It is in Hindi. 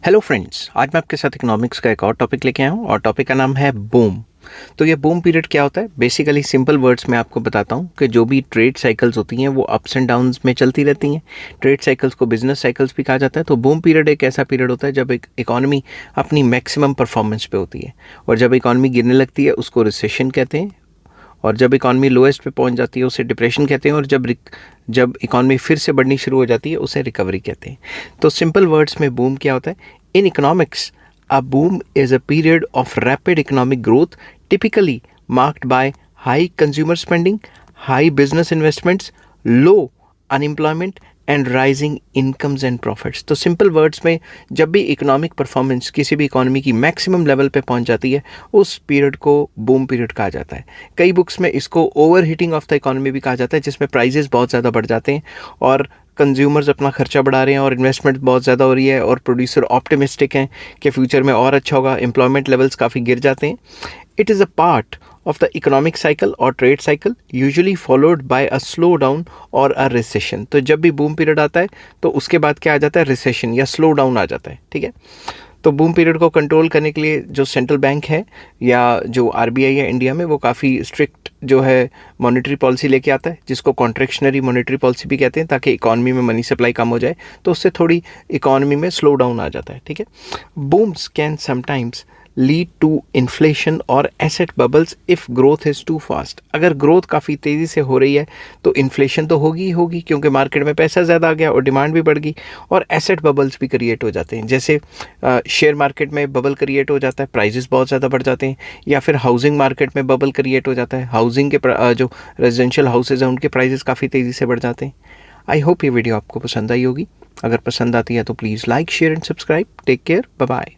हेलो फ्रेंड्स, आज मैं आपके साथ इकोनॉमिक्स का एक और टॉपिक लेके आया हूँ और टॉपिक का नाम है बूम। तो ये बूम पीरियड क्या होता है? बेसिकली सिंपल वर्ड्स में आपको बताता हूँ कि जो भी ट्रेड साइकिल्स होती हैं वो अप्स एंड डाउन्स में चलती रहती हैं। ट्रेड साइकिल्स को बिजनेस साइकिल्स भी कहा जाता है। तो बूम पीरियड एक ऐसा पीरियड होता है जब एक इकॉनमी अपनी मैक्सिमम परफॉर्मेंस पे होती है, और जब इकॉनमी गिरने लगती है उसको रिसेशन कहते हैं, और जब इकॉनमी लोएस्ट पे पहुंच जाती है उसे डिप्रेशन कहते हैं, और जब इकॉनमी फिर से बढ़नी शुरू हो जाती है उसे रिकवरी कहते हैं। तो सिंपल वर्ड्स में बूम क्या होता है? In economics, a boom is a period of rapid economic growth, typically marked by high consumer spending, high business investments, low unemployment and rising incomes and profits. तो सिंपल वर्ड्स में जब भी इकोनॉमिक परफॉर्मेंस किसी भी इकोनॉमी की मैक्सिमम लेवल पे पहुंच जाती है उस पीरियड को बूम पीरियड कहा जाता है। कई बुक्स में इसको over heating of the economy भी कहा जाता है, जिसमें प्राइजेस बहुत ज़्यादा बढ़ जाते हैं और कंज्यूमर्स अपना खर्चा बढ़ा रहे हैं और इन्वेस्टमेंट बहुत ज़्यादा हो रही है और प्रोड्यूसर ऑप्टिमिस्टिक हैं कि फ्यूचर में और अच्छा होगा, एम्प्लॉयमेंट लेवल्स काफ़ी गिर जाते हैं। It is a part of the economic cycle or trade cycle, usually followed by a slowdown or a recession। तो जब भी बूम पीरियड आता है तो उसके बाद क्या आ जाता है? रिसेशन या स्लो डाउन आ जाता है। ठीक है, तो बूम पीरियड को कंट्रोल करने के लिए जो सेंट्रल बैंक है या जो आरबीआई है इंडिया में, वो काफ़ी स्ट्रिक्ट जो है मॉनेटरी पॉलिसी लेके आता है, जिसको कॉन्ट्रैक्शनरी मॉनेटरी पॉलिसी भी कहते हैं, ताकि इकॉनमी में मनी सप्लाई कम हो जाए, तो उससे थोड़ी इकॉनमी में स्लो डाउन आ जाता है। ठीक है, booms can sometimes lead to inflation और asset bubbles if growth is too fast. अगर ग्रोथ काफ़ी तेज़ी से हो रही है तो इन्फ्लेशन तो होगी ही होगी, क्योंकि मार्केट में पैसा ज़्यादा आ गया और डिमांड भी बढ़ गई, और एसेट बबल्स भी क्रिएट हो जाते हैं। जैसे शेयर मार्केट में बबल क्रिएट हो जाता है, प्राइजेस बहुत ज़्यादा बढ़ जाते हैं, या फिर हाउसिंग मार्केट में बबल क्रिएट हो जाता है, हाउसिंग के जो रेजिडेंशियल हाउसेज हैं उनके प्राइजेस काफ़ी तेज़ी से बढ़ जाते हैं। आई होप ये वीडियो आपको पसंद आई होगी। अगर पसंद आती है तो please like, share and subscribe. Take care, bye bye.